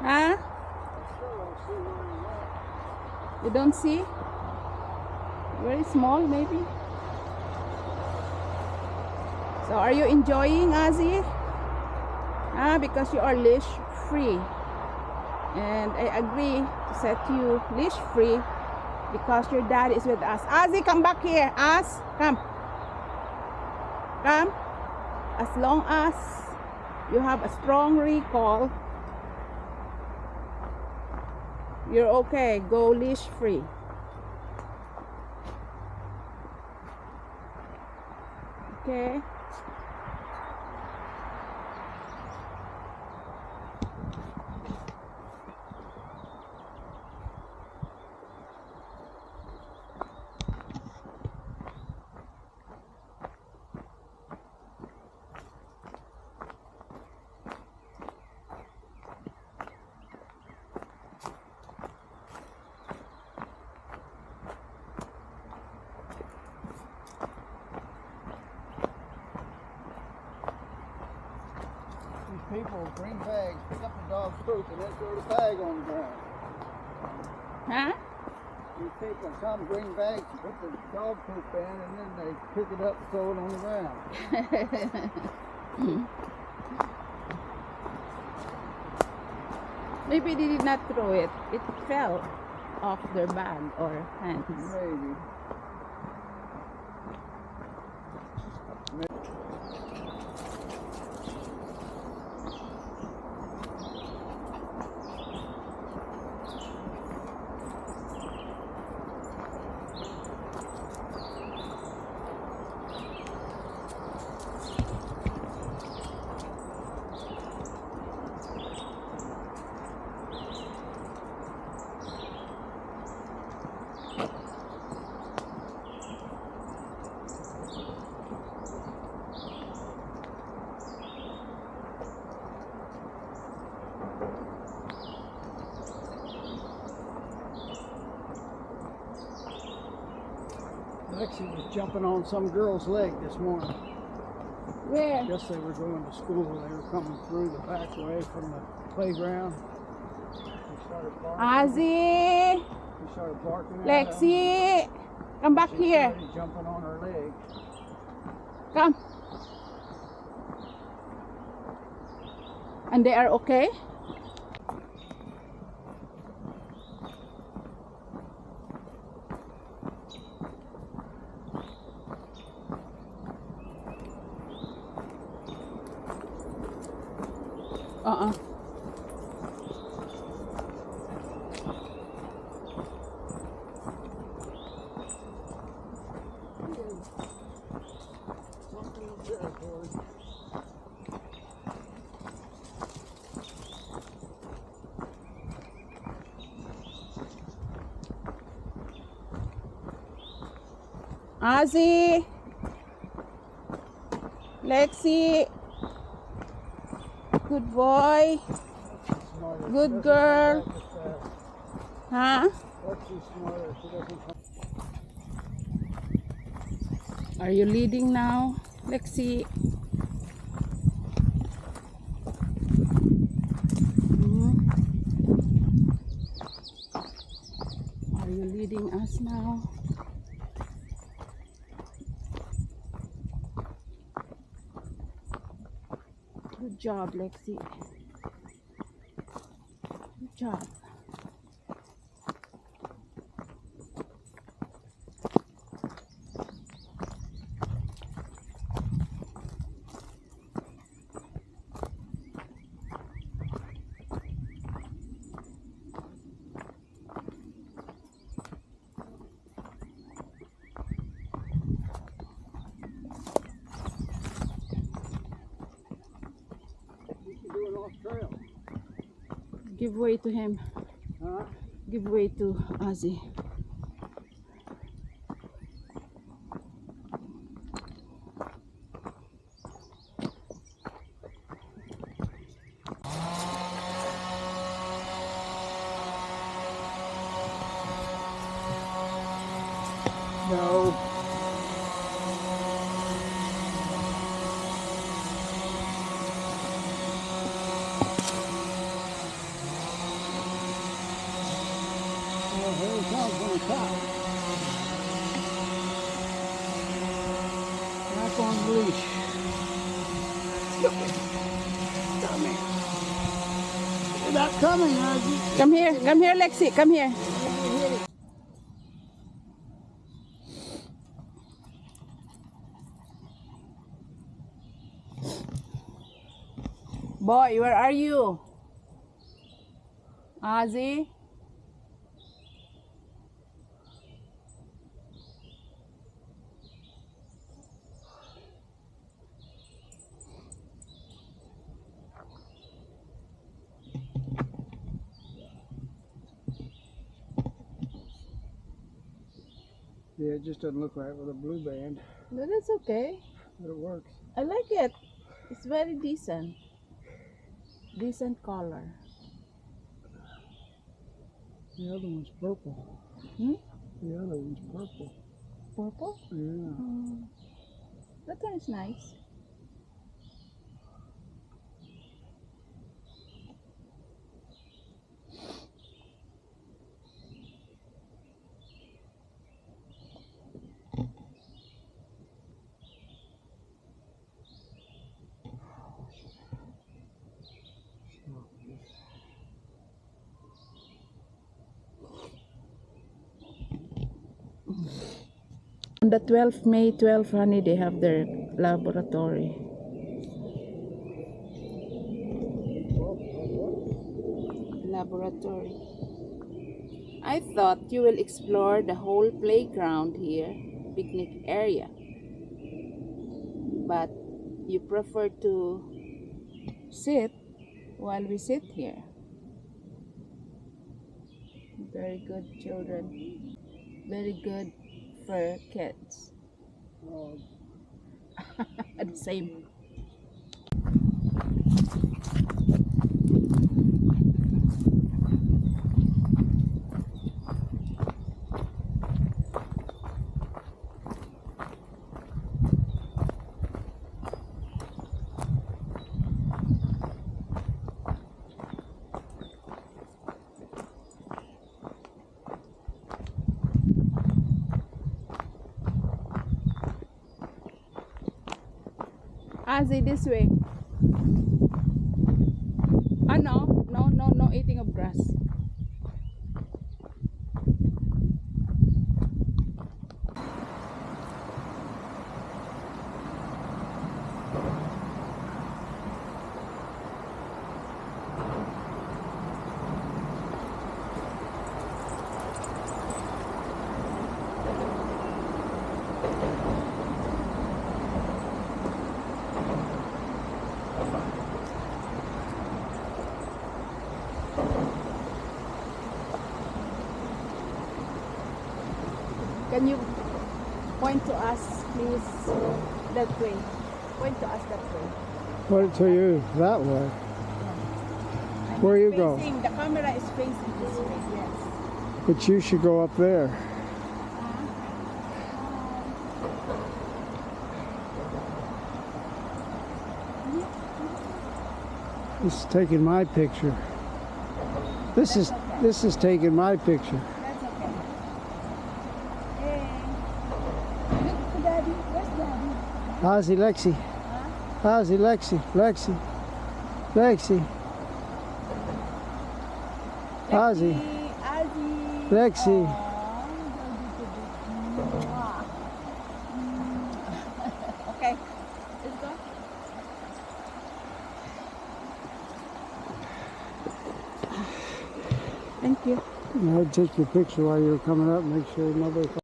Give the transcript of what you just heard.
Huh? You don't see? Very small maybe. So are you enjoying, Ozzy? Because you are leash free. And I agree to set you leash free because your dad is with us. Ozzy, come back here. Oz, come. Come. As long as you have a strong recall, you're okay. Go leash free. Okay. People bring bags, pick up the dog's poop, and then throw the bag on the ground. Huh? These people come bring bags, put the dog poop in, and then they pick it up and throw it on the ground. Maybe they did not throw it. It fell off their bag or hands. Maybe. Lexi was jumping on some girl's leg this morning. Where? Guess they were going to school. They were coming through the back way from the playground. She started barking. Ozzy! She started barking at Lexi! Come back them. She here. started jumping on her leg. Come. And they are okay? Ozzy, Lexi, good boy, good girl. Huh? Are you leading now, Lexi? Are you leading us now? Good job, Lexi. Good job. Trail. Give way to him. Huh? Give way to Ozzy. No. here he comes on the top. Back on the leash. Come here. You're not coming, Ozzy. Come here, Lexi, come here. Boy, where are you? Ozzy? Yeah, it just doesn't look right with a blue band, No, that's okay. but it works. I like it. It's very decent. Decent color. The other one's purple. Hmm? The other one's purple. Purple? Yeah. That one is nice. On the 12th May 12 honey, they have their laboratory. Laboratory. I thought you will explore the whole playground here, picnic area. But you prefer to sit while we sit here. Very good children. Very good for kids. The same. Ozzy, this way. No eating of grass. Can you point to us, please, that way? Point to us that way. Point to you that way. Where you go? The camera is facing this way, yes. But you should go up there. This is taking my picture. This is taking my picture. That's okay. Hey. Look to Daddy. Where's Daddy? Ozzy, Lexi. Huh? Ozzy, Lexi. Lexi. Ozzy. Ozzy. Lexi. Okay. Let's go. Thank you. I'd take your picture while you were coming up, make sure nobody